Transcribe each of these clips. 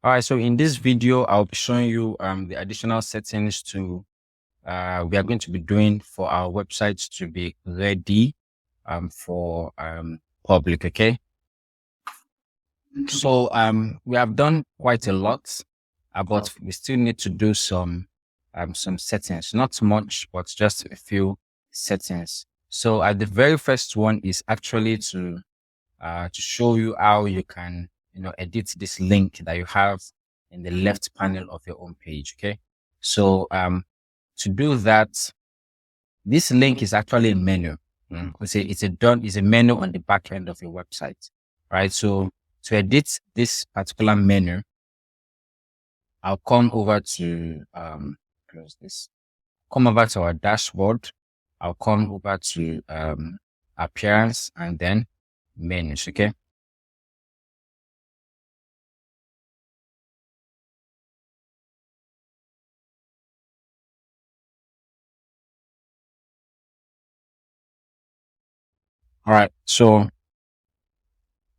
All right, so in this video, I'll be showing you the additional settings to we are going to be doing for our website to be ready for public. Okay, so we have done quite a lot, but we still need to do some settings. Not much, but just a few settings. So the very first one is actually to show you how you can edit this link that you have in the left panel of your home page. Okay, so to do that, this link is actually a menu. It's a menu on the back end of your website, right? So to edit this particular menu, I'll come over to close this. Come over to our dashboard. I'll come over to appearance and then menus. Okay. All right. So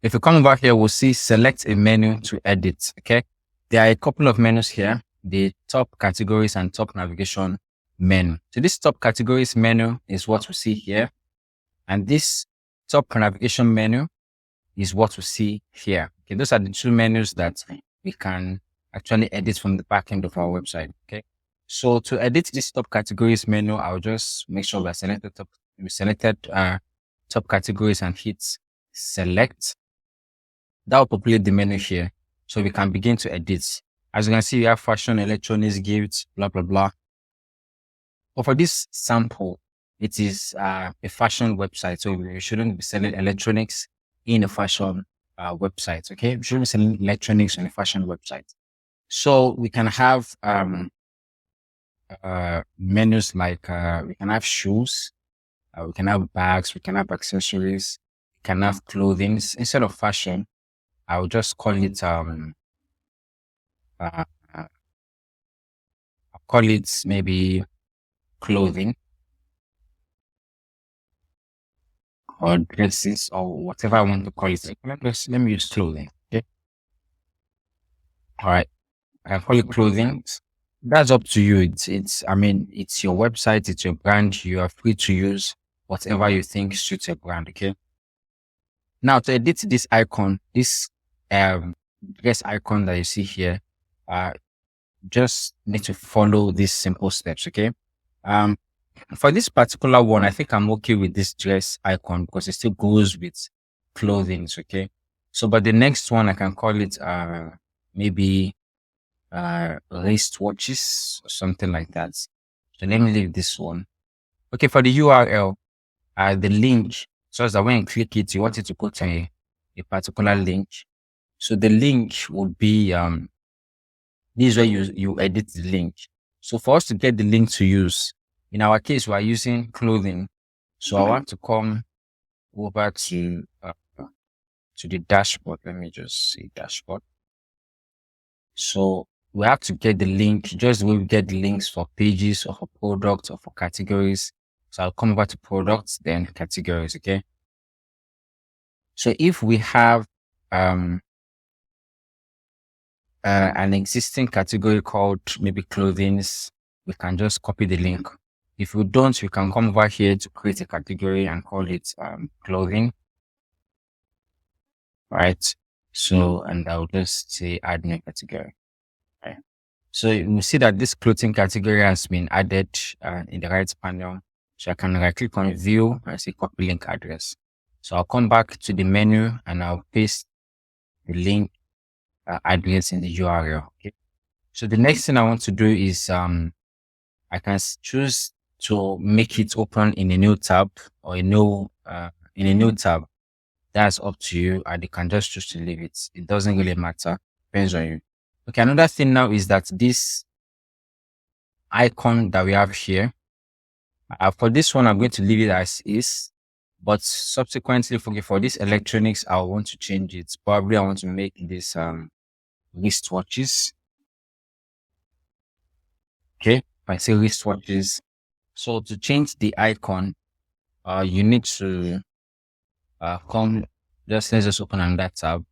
if you come over here, we'll see select a menu to edit. Okay. There are a couple of menus here, the top categories and top navigation menu. So this top categories menu is what we see here. And this top navigation menu is what we see here. Okay. Those are the two menus that we can actually edit from the back end of our website. Okay. So to edit this top categories menu, I'll just make sure we selected top categories and hit select. That will populate the menu here. So we can begin to edit. As you can see, we have fashion, electronics, gifts, blah, blah, blah. But for this sample, it is a fashion website. So we shouldn't be selling electronics in a fashion website. Okay. We shouldn't be selling electronics on a fashion website. So we can have menus like we can have shoes, we can have bags, we can have accessories, we can have clothing. Instead of fashion, I will just call it I'll call it maybe clothing or dresses or whatever I want to call it. Let me use clothing. Okay. All right. I call it clothing. That's up to you. It's your website, it's your brand. You are free to use whatever you think suits your brand. Okay. Now to edit this icon, this dress icon that you see here, just need to follow these simple steps. Okay. For this particular one, I think I'm okay with this dress icon because it still goes with clothing. Okay. So, but the next one I can call it maybe wristwatches or something like that. So let me leave this one. Okay, for the URL, the link, so as that when you click it, you want it to go to a particular link. So the link would be this is where you edit the link. So for us to get the link to use, in our case, we are using clothing. So I want to come over to the dashboard. Let me just see dashboard. So we have to get the link just the way we get the links for pages or for products or for categories. So I'll come over to products, then categories. Okay. So if we have an existing category called maybe clothing, we can just copy the link. If we don't, we can come over here to create a category and call it clothing. Right. So, and I'll just say add new category. Right. So you see that this clothing category has been added in the right panel. So I can right click on view and say copy link address. So I'll come back to the menu and I'll paste the link address in the URL. Okay. So the next thing I want to do is I can choose to make it open in a new tab or in a new tab. That's up to you, and you can just choose to leave it. It doesn't really matter. Depends on you. Okay, another thing now is that this icon that we have here, for this one, I'm going to leave it as is, but subsequently for this electronics, I want to change it. Probably I want to make this wristwatches. Okay, if I say wristwatches. So to change the icon, you need to let's just open another tab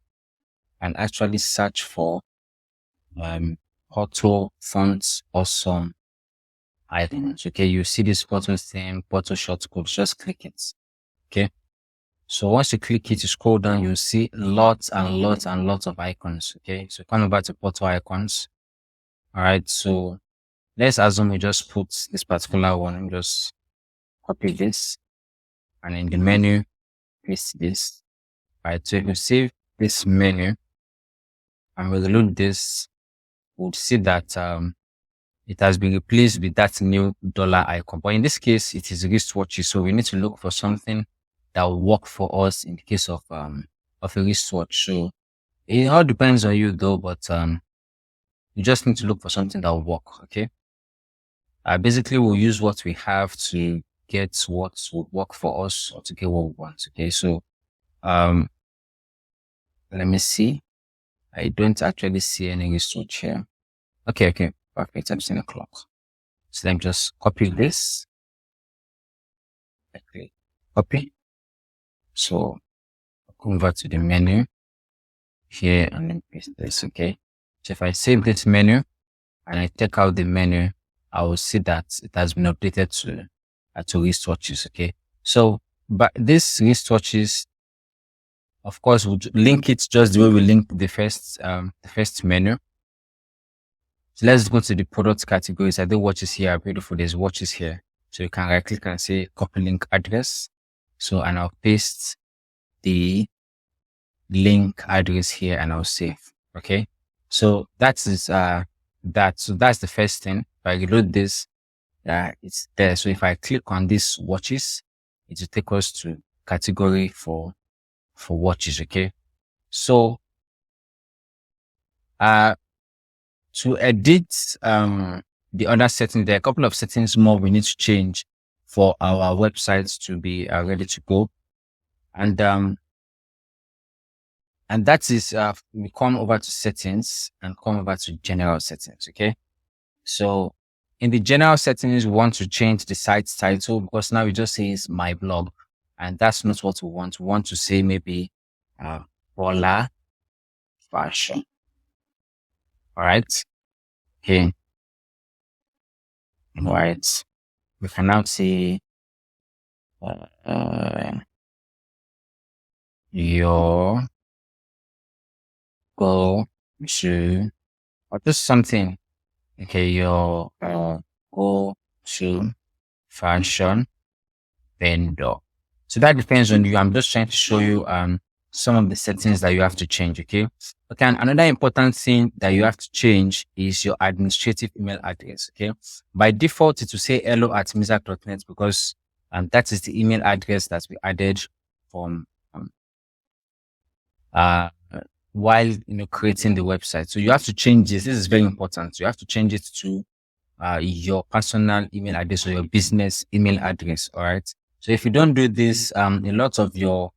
and actually search for Porto fonts, awesome icons. Okay, you see this Porto theme, Porto shortcode, just click it. Okay. So once you click it, you scroll down, you'll see lots and lots and lots of icons. Okay. So come over to Porto icons. All right. So let's assume we just put this particular one and just copy this, and in the menu, paste this. All right. So if you save this menu and we load this, we'll see that, it has been replaced with that new dollar icon. But in this case, it is wristwatches. So we need to look for something that will work for us in the case of a wristwatch. So it all depends on you though, but, you just need to look for something that will work. Okay. Basically we'll use what we have to get what would work for us or to get what we want. Okay. So, let me see. I don't actually see any wristwatch here. Okay. Perfect. I've seen a clock. So let me just copy this. Okay. Copy. So I'll come over to the menu here and then paste this. Okay. So if I save this menu and I take out the menu, I will see that it has been updated to wristwatches. Okay. So, but this wristwatches, of course, we'll link it just the way we link the first menu. So let's go to the product categories. I do watches here. Beautiful. There's watches here. So you can right click and say copy link address. So, and I'll paste the link address here and I'll save. Okay. So that is, so that's the first thing. If I reload this, it's there. So if I click on this watches, it will take us to category for watches. Okay. So, to edit, the other settings, there are a couple of settings more we need to change for our websites to be ready to go. And that is, we come over to settings and come over to general settings. Okay. So in the general settings, we want to change the site title because now it just says my blog, and that's not what we want. We want to say maybe, Bola Fashion. All right. Okay. All right. We can now say, your go to, or just something. Okay. Your, go to fashion vendor. So that depends on you. I'm just trying to show you, some of the settings that you have to change. Okay. Okay. And another important thing that you have to change is your administrative email address. Okay. By default, it will say hello@misak.net because, that is the email address that we added from, while, creating the website. So you have to change this. This is very important. You have to change it to, your personal email address or your business email address. All right. So if you don't do this, a lot of your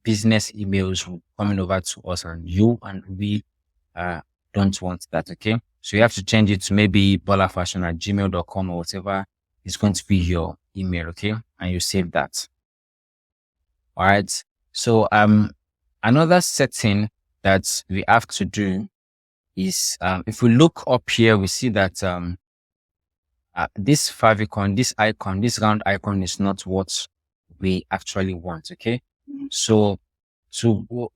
business emails will coming over to us, and we don't want that. Okay. So you have to change it to maybe bolafashion@gmail.com or whatever is going to be your email. Okay. And you save that. All right. So, another setting that we have to do is, if we look up here, we see that, this favicon, this round icon is not what we actually want. Okay. So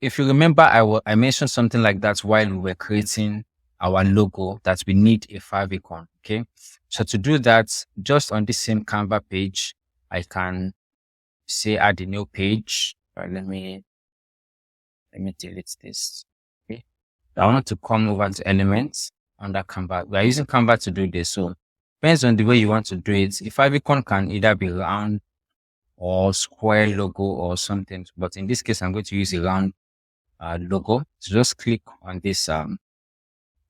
if you remember, I mentioned something like that while we were creating our logo, that we need a favicon. Okay. So to do that, just on this same Canva page, I can say add a new page. Right, let me delete this. Okay. I want to come over to elements under Canva. We are using Canva to do this. So depends on the way you want to do it. If favicon can either be round or square logo or something, but in this case, I'm going to use a round logo. So just click on this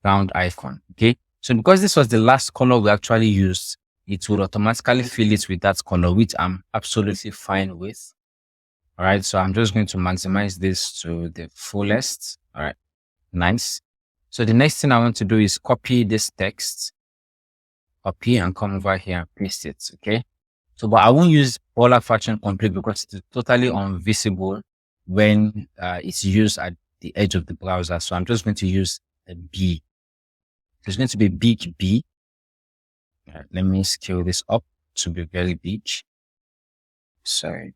round icon. Okay. So because this was the last color we actually used, it will automatically fill it with that color, which I'm absolutely fine with. All right. So I'm just going to maximize this to the fullest. All right. Nice. So the next thing I want to do is copy this text, copy and come over here and paste it. Okay. So, but I won't use Bola Fashion complete because it's totally invisible when it's used at the edge of the browser. So I'm just going to use a B. There's going to be a big B. Let me scale this up to be very big. Sorry,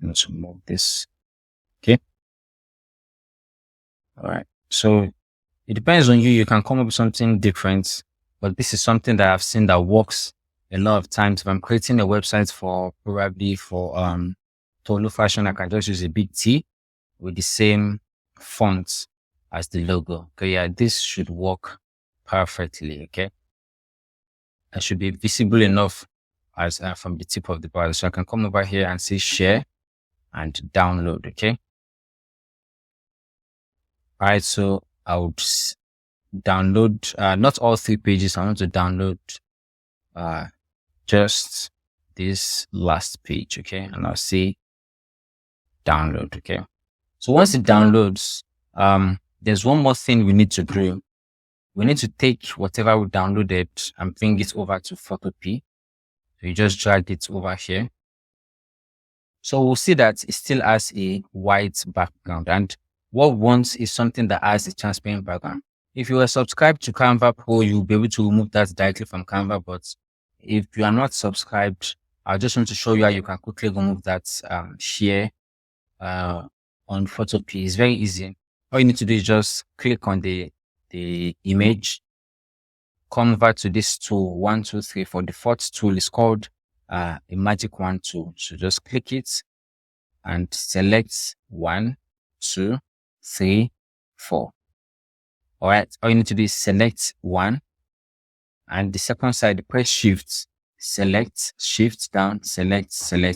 I'm going to move this. Okay. All right. So it depends on you. You can come up with something different, but this is something that I've seen that works a lot of times. If I'm creating a website for Tolu Fashion, I can just use a big T with the same font as the logo. Okay. Yeah, this should work perfectly. Okay. It should be visible enough as from the tip of the browser. So I can come over here and say share and download. Okay. All right. So I would download, not all 3 pages. I want to download, just this last page. Okay. And I'll say download. Okay. So once it downloads, there's one more thing we need to do. We need to take whatever we downloaded and bring it over to Photopea. So you just drag it over here. So we'll see that it still has a white background, and what we want is something that has a transparent background. If you are subscribed to Canva Pro, you'll be able to remove that directly from Canva. But if you are not subscribed, I just want to show you how you can quickly remove that here on Photopea. It's very easy. All you need to do is just click on the image, convert to this tool 1, 2, 3. For the fourth tool is called a magic wand tool. So just click it and select 1, 2, 3, 4. All right. All you need to do is select 1, and the second side, press shift, select, shift down, select,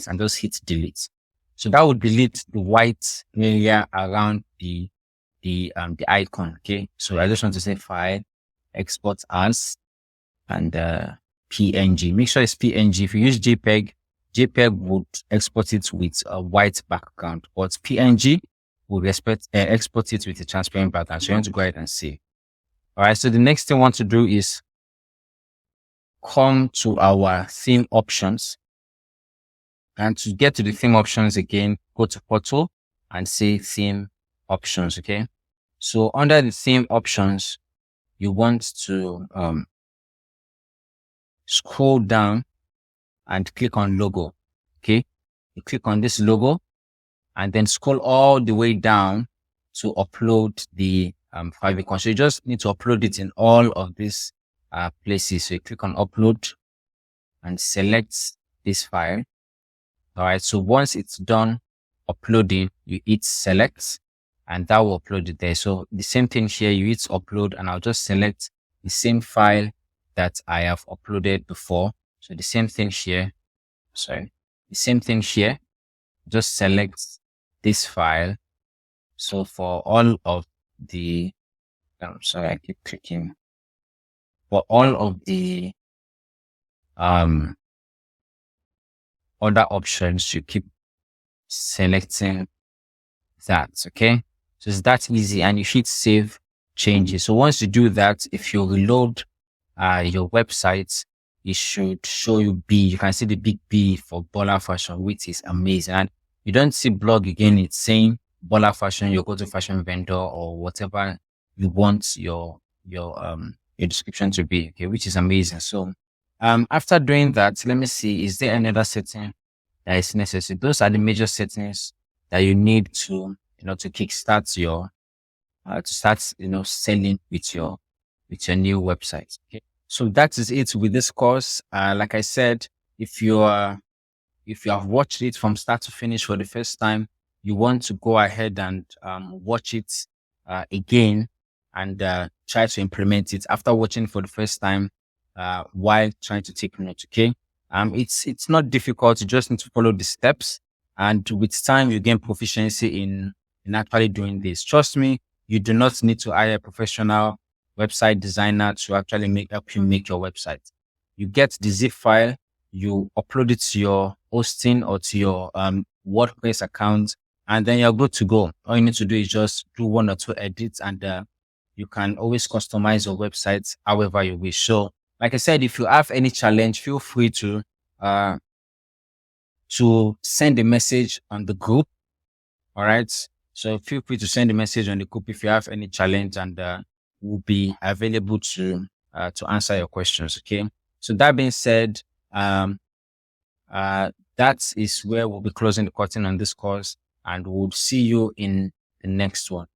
and just hit delete. So that would delete the white area around the icon. Okay. So I just want to say file, export as, and PNG. Make sure it's PNG. If you use JPEG would export it with a white background, but PNG will export it with a transparent background. So you want to go ahead and save. All right. So the next thing I want to do is come to our theme options, and to get to the theme options again, go to Portal and say theme options. Okay. So under the theme options, you want to scroll down and click on logo. Okay. You click on this logo and then scroll all the way down to upload the favicon. So you just need to upload it in all of these places. So you click on upload and select this file. All right. So once it's done uploading, you hit select, and that will upload it there. So the same thing here, you hit upload, and I'll just select the same file that I have uploaded before. So the same thing here, just select this file. So for all of the, I keep clicking. For all of the other options, you keep selecting that. Okay. So it's that easy, and you should save changes. So once you do that, if you reload your website, it should show you B. You can see the big B for Bola Fashion, which is amazing. And you don't see blog again. It's saying Bola Fashion, your go-to fashion vendor, or whatever you want your description to be. Okay, which is amazing. So after doing that, let me see, is there another setting that is necessary? Those are the major settings that you need to, to kickstart your, to start, selling with your new website. Okay. So that is it with this course. Like I said, if you have watched it from start to finish for the first time, you want to go ahead and watch it again and try to implement it after watching for the first time while trying to take notes. Okay. It's not difficult. You just need to follow the steps, and with time you gain proficiency in actually doing this. Trust me, you do not need to hire a professional website designer to actually help you make your website. You get the zip file, you upload it to your hosting or to your WordPress account, and then you're good to go. All you need to do is just do 1 or 2 edits, and you can always customize your website however you wish. So, like I said, if you have any challenge, feel free to send a message on the group. All right. So feel free to send a message on the group if you have any challenge, and we'll be available to answer your questions. Okay. So that being said, that is where we'll be closing the curtain on this course, and we'll see you in the next one.